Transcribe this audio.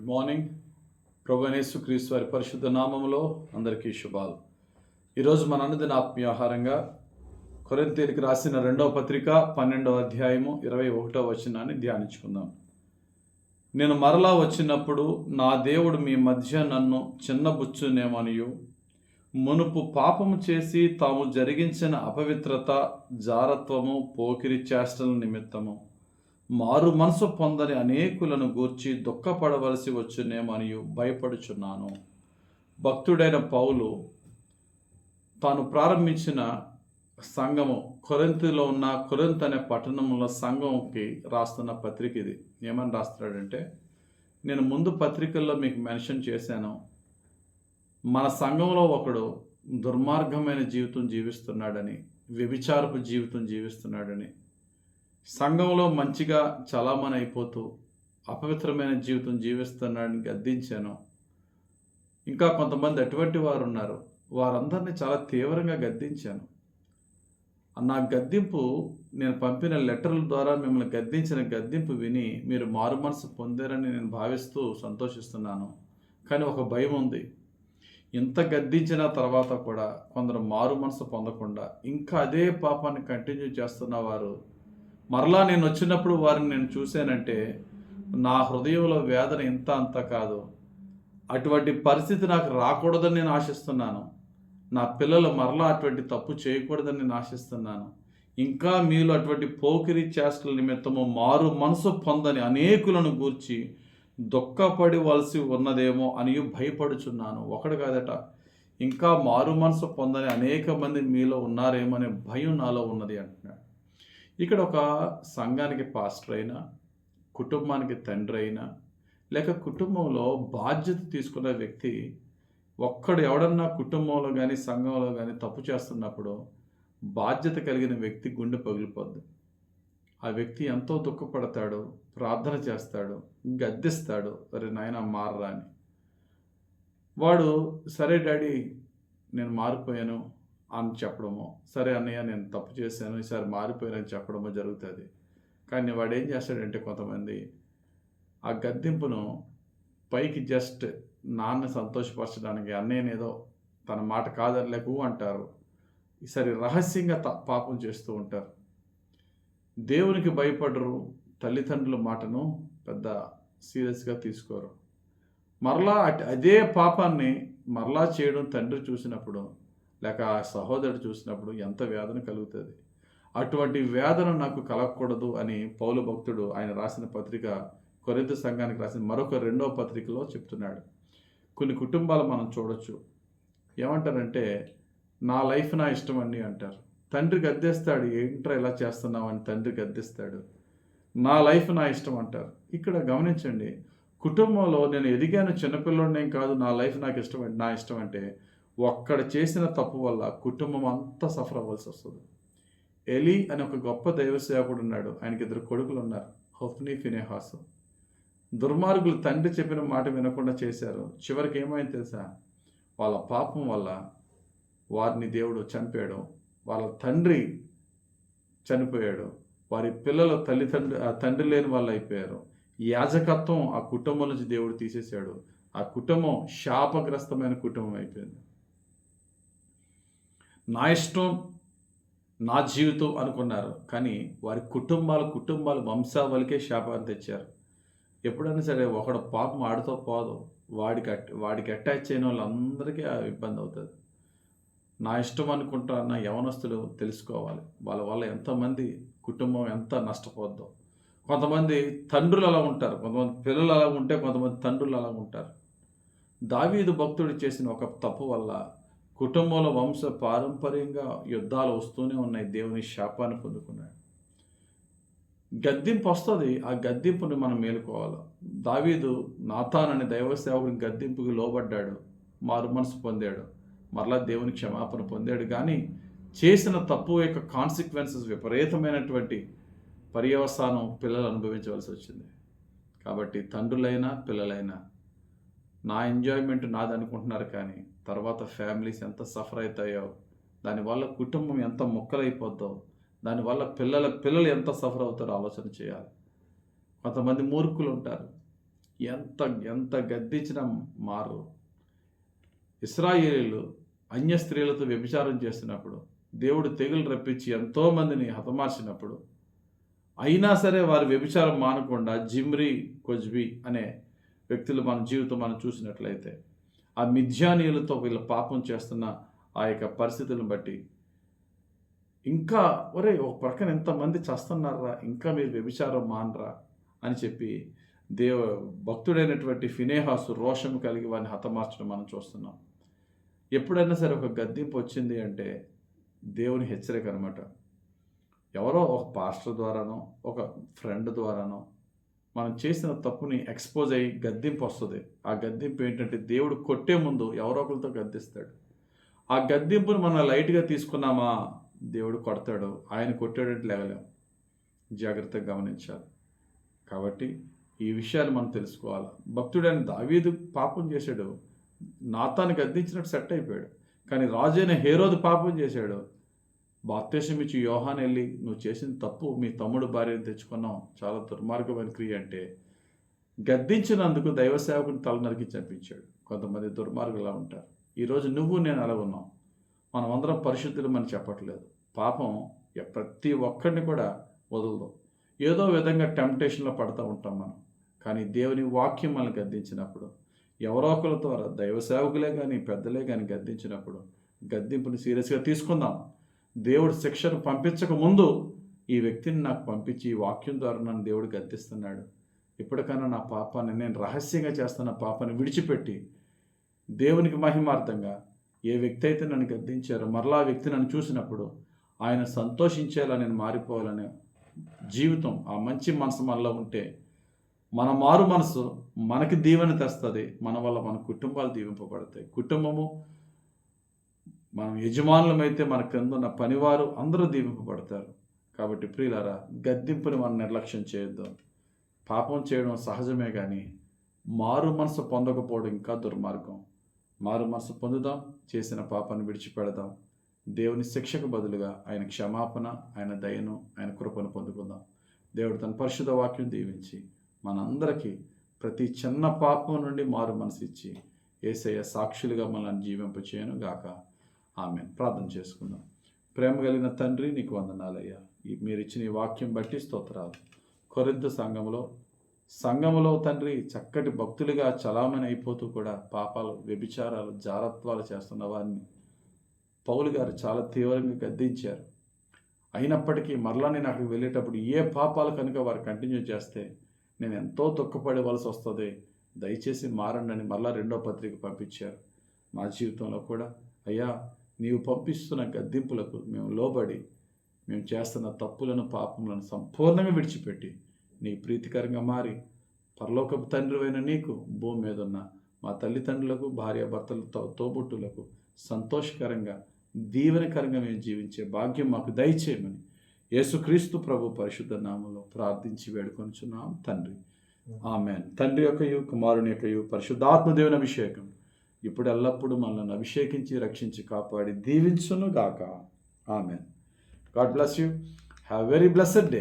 Good morning. ప్రభువైన యేసుక్రీస్తు వారి పరిశుద్ధ నామములో అందరికీ శుభాలు. ఈరోజు మన అనుదిన ఆత్మీయ ఆహారంగా కొరింథీయులకు రాసిన 2వ పత్రిక 12వ అధ్యాయము 21వ వచనాన్ని ధ్యానించుకుందాం. నేను మరలా వచ్చినప్పుడు నా దేవుడు మీ మధ్య నన్ను చిన్నబుచ్చునేమనియు, మునుపు పాపము చేసి తాము జరిగించిన అపవిత్రత, జారత్వము, పోకిరి చేష్టల నిమిత్తము మారు మనసు పొందని అనేకులను గూర్చి దుఃఖపడవలసి వచ్చునేమనియు భయపడుచున్నాను. భక్తుడైన పౌలు తాను ప్రారంభించిన సంఘము కొరింథీలో ఉన్న కొరింథ్ అనే పట్టణంలో సంఘంకి రాస్తున్న పత్రిక ఇది. ఏమని రాస్తున్నాడంటే, నేను ముందు పత్రికల్లో మీకు మెన్షన్ చేశాను, మన సంఘంలో ఒకడు దుర్మార్గమైన జీవితం జీవిస్తున్నాడని, వ్యభిచారపు జీవితం జీవిస్తున్నాడని, సంఘంలో మంచిగా చలామణి అయిపోతూ అపవిత్రమైన జీవితం జీవిస్తున్నాడని గద్దించాను. ఇంకా కొంతమంది అటువంటి వారు ఉన్నారు. వారందరినీ చాలా తీవ్రంగా గద్దించాను. నా గద్దింపు, నేను పంపిన లెటర్ల ద్వారా మిమ్మల్ని గద్దించిన గద్దింపు విని మీరు మారు మనసు పొందారని నేను భావిస్తూ సంతోషిస్తున్నాను. కానీ ఒక భయం ఉంది. ఇంత గద్దించిన తర్వాత కూడా కొందరు మారు మనసు పొందకుండా ఇంకా అదే పాపాన్ని కంటిన్యూ చేస్తున్న వారు, మరలా నేను వచ్చినప్పుడు వారిని నేను చూశానంటే నా హృదయంలో వేదన ఇంత అంత కాదు. అటువంటి పరిస్థితి నాకు రాకూడదని నేను ఆశిస్తున్నాను. నా పిల్లలు మరలా అటువంటి తప్పు చేయకూడదని నేను ఆశిస్తున్నాను. ఇంకా మీలో అటువంటి పోకిరి చేష్టల నిమిత్తము మారు మనసు పొందని అనేకులను గూర్చి దుఃఖపడవలసి ఉన్నదేమో అని భయపడుచున్నాను. ఒకడు కాదట, ఇంకా మారు మనసు పొందని అనేక మంది మీలో ఉన్నారేమో అనే భయం నాలో ఉన్నది అంటున్నాడు. ఇక్కడ ఒక సంఘానికి పాస్టర్ అయినా, కుటుంబానికి తండ్రి అయినా, లేక కుటుంబంలో బాధ్యత తీసుకున్న వ్యక్తి ఒక్కడు ఎవడన్నా కుటుంబంలో కానీ సంఘంలో కానీ తప్పు చేస్తున్నప్పుడు బాధ్యత కలిగిన వ్యక్తి గుండె పగిలిపోద్ది. ఆ వ్యక్తి ఎంతో దుఃఖపడతాడు, ప్రార్థన చేస్తాడు, గద్దిస్తాడు, అరే నాయనా మారరా అని. వాడు సరే డాడీ నేను మారిపోయాను అని చెప్పడమో, సరే అన్నయ్య నేను తప్పు చేశాను ఈసారి మారిపోయానని చెప్పడమో జరుగుతుంది. కానీ వాడు ఏం చేస్తాడంటే, కొంతమంది ఆ గద్దింపును పైకి జస్ట్ నాన్న సంతోషపరచడానికి అన్నయ్యనేదో తన మాట కాదనలేకు అంటారు. ఈసారి రహస్యంగా పాపం చేస్తూ ఉంటారు. దేవునికి భయపడరు, తల్లిదండ్రుల మాటను పెద్ద సీరియస్గా తీసుకోరు. మరలా అదే పాపాన్ని మరలా చేయడం తండ్రి చూసినప్పుడు, లేక ఆ సహోదరుడు చూసినప్పుడు ఎంత వేదన కలుగుతుంది. అటువంటి వేదన నాకు కలగకూడదు అని పౌలు భక్తుడు ఆయన రాసిన పత్రిక కొరింథీ సంఘానికి రాసిన మరొక 2వ పత్రికలో చెప్తున్నాడు. కొన్ని కుటుంబాలు మనం చూడొచ్చు. ఏమంటారంటే, నా లైఫ్ నా ఇష్టం అండి అంటారు. తండ్రి గద్దేస్తాడు, ఏంట్రా ఇలా చేస్తున్నావు అని తండ్రి గద్దిస్తాడు. నా లైఫ్ నా ఇష్టం అంటారు. ఇక్కడ గమనించండి, కుటుంబంలో నేను ఎదిగాను, చిన్నపిల్లోడినేం కాదు, నా లైఫ్ నాకు ఇష్టం, నా ఇష్టం అంటే ఒక్కడ చేసిన తప్పు వల్ల కుటుంబం అంతా సఫర్ అవ్వాల్సి వస్తుంది. ఎలీ అని ఒక గొప్ప దైవ సేవకుడు ఉన్నాడు. ఆయనకి 2 కొడుకులు ఉన్నారు, హొఫ్నీ, ఫినెహాసు. దుర్మార్గులు తండ్రి చెప్పిన మాట వినకుండా చేశారు. చివరికి ఏమైంది తెలుసా? వాళ్ళ పాపం వల్ల వారిని దేవుడు చంపాడు. వాళ్ళ తండ్రి చనిపోయాడు. వారి పిల్లలు తండ్రి లేని వాళ్ళు అయిపోయారు. యాజకత్వం ఆ కుటుంబం నుంచి దేవుడు తీసేశాడు. ఆ కుటుంబం శాపగ్రస్తమైన కుటుంబం అయిపోయింది. నా ఇష్టం, నా జీవితం అనుకున్నారు. కానీ వారి కుటుంబాలు వంశావళికే శాపాన్ని తెచ్చారు. ఎప్పుడైనా సరే ఒకడు పాపం ఆడుతో పోదు, వాడికి అటాచ్ అయిన వాళ్ళందరికీ ఇబ్బంది అవుతుంది. నా ఇష్టం అనుకుంటున్న యవనస్తులు తెలుసుకోవాలి, వాళ్ళ వల్ల ఎంతమంది కుటుంబం ఎంత నష్టపోద్దో. కొంతమంది తండ్రులు అలా ఉంటారు, కొంతమంది పిల్లలు అలా ఉంటే కొంతమంది తండ్రులు అలా ఉంటారు. దావీదు భక్తుడు చేసిన ఒక తప్పు వల్ల కుటుంబంలో వంశ పారంపర్యంగా యుద్ధాలు వస్తూనే ఉన్నాయి. దేవుని శాపాన్ని పొందుకున్నాడు. గద్దింపు వస్తుంది, ఆ గద్దింపుని మనం మేలుకోవాలి. దావీదు నాతాన్ అనే దైవ సేవకుని గద్దింపుకి లోబడ్డాడు, మారు మనసు పొందాడు, మరలా దేవుని క్షమాపణ పొందాడు. కానీ చేసిన తప్పు యొక్క కాన్సిక్వెన్సెస్, విపరీతమైనటువంటి పర్యవసానం పిల్లలు అనుభవించవలసి వచ్చింది. కాబట్టి తండ్రులైనా పిల్లలైనా నా ఎంజాయ్మెంట్ నాది అనుకుంటున్నారు, కానీ తర్వాత ఫ్యామిలీస్ ఎంత సఫర్ అవుతాయో, దానివల్ల కుటుంబం ఎంత ముక్కలైపోద్దో, దానివల్ల పిల్లలు ఎంత సఫర్ అవుతారో ఆలోచన చేయాలి. కొంతమంది మూర్ఖులు ఉంటారు, ఎంత ఎంత గద్దించినా మారు. ఇశ్రాయేలీయులు అన్య స్త్రీలతో వ్యభిచారం చేస్తున్నప్పుడు దేవుడు తెగులు రప్పించి ఎంతోమందిని హతమార్చినప్పుడు అయినా సరే వారి వ్యభిచారం మానకుండా జిమ్రీ, కొజ్బీ అనే వ్యక్తులు మన జీవితం మనం చూసినట్లయితే ఆ మిథ్యానీయులతో వీళ్ళ పాపం చేస్తున్న ఆ యొక్క పరిస్థితులను బట్టి ఇంకా ఒక ప్రక్కన ఎంతమంది చస్తున్నారా, ఇంకా మీరు వ్యభిచారం మానరా అని చెప్పి భక్తుడైనటువంటి ఫినేహాసు రోషం కలిగి వారిని హతమార్చడం మనం చూస్తున్నాం. ఎప్పుడైనా సరే ఒక గద్దింపు వచ్చింది అంటే దేవుని హెచ్చరిక అనమాట. ఎవరో ఒక పాస్టర్ ద్వారానో ఒక ఫ్రెండ్ ద్వారానో మనం చేసిన తప్పుని ఎక్స్పోజ్ అయ్యి గద్దింపు వస్తుంది. ఆ గద్దింపు ఏంటంటే దేవుడు కొట్టే ముందు ఎవరో ఒకరితో గద్దిస్తాడు. ఆ గద్దింపును మనం లైట్గా తీసుకున్నామా దేవుడు కొడతాడు. ఆయన కొట్టాడంటే లేగలేం. జాగ్రత్తగా గమనించాలి. కాబట్టి ఈ విషయాలు మనం తెలుసుకోవాలి. భక్తుడైన దావీదు పాపం చేశాడు, నాతాను గద్దించినట్టు సెట్ అయిపోయాడు. కానీ రాజు అయిన హేరోదు పాపం చేశాడు. బాప్తిసం ఇచ్చి యోహాను వెళ్ళి నువ్వు చేసిన తప్పు, మీ తమ్ముడు భార్యను తెచ్చుకున్నావు, చాలా దుర్మార్గమైన క్రియ అంటే గద్దించినందుకు దైవ సేవకుని తల నరికి చంపించాడు. కొంతమంది దుర్మార్గులా ఉంటారు. ఈరోజు నువ్వు నేను అలా ఉన్నాం. మనం అందరం పరిశుద్ధులు మనం చెప్పట్లేదు. పాపం ప్రతి ఒక్కరిని కూడా వదలదు. ఏదో విధంగా టెంప్టేషన్లో పడుతూ ఉంటాం మనం. కానీ దేవుని వాక్యం మనల్ని గద్దించినప్పుడు, ఎవరో ఒకరి ద్వారా దైవ సేవకులే కానీ పెద్దలే కానీ గద్దించినప్పుడు గద్దింపుని సీరియస్గా తీసుకుందాం. దేవుడు శిక్షను పంపించక ముందు ఈ వ్యక్తిని నాకు పంపించి ఈ వాక్యం ద్వారా నన్ను దేవుడు గద్దిస్తున్నాడు, ఇప్పటికైనా నా పాపాన్ని, నేను రహస్యంగా చేస్తున్న పాపాన్ని విడిచిపెట్టి దేవునికి మహిమార్థంగా ఏ వ్యక్తి అయితే నన్ను గద్దించారో మరలా ఆ వ్యక్తి నన్ను చూసినప్పుడు ఆయన సంతోషించేలా నేను మారిపోవాలనే జీవితం, ఆ మంచి మనసు మనలో ఉంటే మన మారు మనసు మనకి దీవెన తెస్తుంది. మన వల్ల మన కుటుంబాలు దీవింపబడతాయి. కుటుంబము, మనం యజమానులమైతే మన కింద ఉన్న పనివారు అందరూ దీవింపబడతారు. కాబట్టి ప్రియులారా, గద్దింపుని మనం నిర్లక్ష్యం చేయొద్దు. పాపం చేయడం సహజమే, కానీ మారు మనసు పొందకపోవడం ఇంకా దుర్మార్గం. మారు మనసు పొందుదాం, చేసిన పాపాన్ని విడిచిపెడదాం. దేవుని శిక్షకు బదులుగా ఆయన క్షమాపణ, ఆయన దయను, ఆయన కృపను పొందుకుందాం. దేవుడు తన పరిశుద్ధ వాక్యం దీవించి మనందరికీ ప్రతి చిన్న పాపం నుండి మారు మనసు ఇచ్చి యేసయ్య సాక్షులుగా మనల్ని జీవింపచేయను గాక. ఆమేన్. ప్రార్థన చేసుకుందాం. ప్రేమ కలిగిన తండ్రి, నీకు వందనాలయ్యా. మీరు ఇచ్చిన ఈ వాక్యం బట్టి స్తోత్రాలు. కొరింథు సంఘములో తండ్రి చక్కటి భక్తులుగా చలామణి అయిపోతూ కూడా పాపాలు, వ్యభిచారాలు, జారత్వాలు చేస్తున్న వారిని పౌలు గారు చాలా తీవ్రంగా గద్దించారు. అయినప్పటికీ మరలా నేను అక్కడికి వెళ్ళేటప్పుడు ఏ పాపాలు కనుక వారు కంటిన్యూ చేస్తే నేను ఎంతో దుఃఖపడవలసి వస్తుంది, దయచేసి మారండి అని మరలా 2వ పత్రిక పంపించారు. మా జీవితంలో కూడా అయ్యా, నీవు పంపిస్తున్న గద్దింపులకు మేము లోబడి మేము చేస్తున్న తప్పులను, పాపములను సంపూర్ణంగా విడిచిపెట్టి నీ ప్రీతికరంగా మారి పరలోకపు తండ్రివైన నీకు భూమి మీద ఉన్న మా తల్లిదండ్రులకు, భార్యాభర్తలతో, తోబుట్టులకు సంతోషకరంగా, దీవెనకరంగా మేము జీవించే భాగ్యం మాకు దయచేయమని యేసుక్రీస్తు ప్రభు పరిశుద్ధ నామములో ప్రార్థించి వేడుకొనుచున్నాం తండ్రి. ఆమేన్. తండ్రి యొక్కయు, కుమారుని యొక్కయు, పరిశుద్ధాత్మ దేవుని అభిషేకం ఇప్పుడు ఎల్లప్పుడూ మనల్ని అభిషేకించి, రక్షించి, కాపాడి దీవించును గాక. Amen. God bless you. Have very blessed day.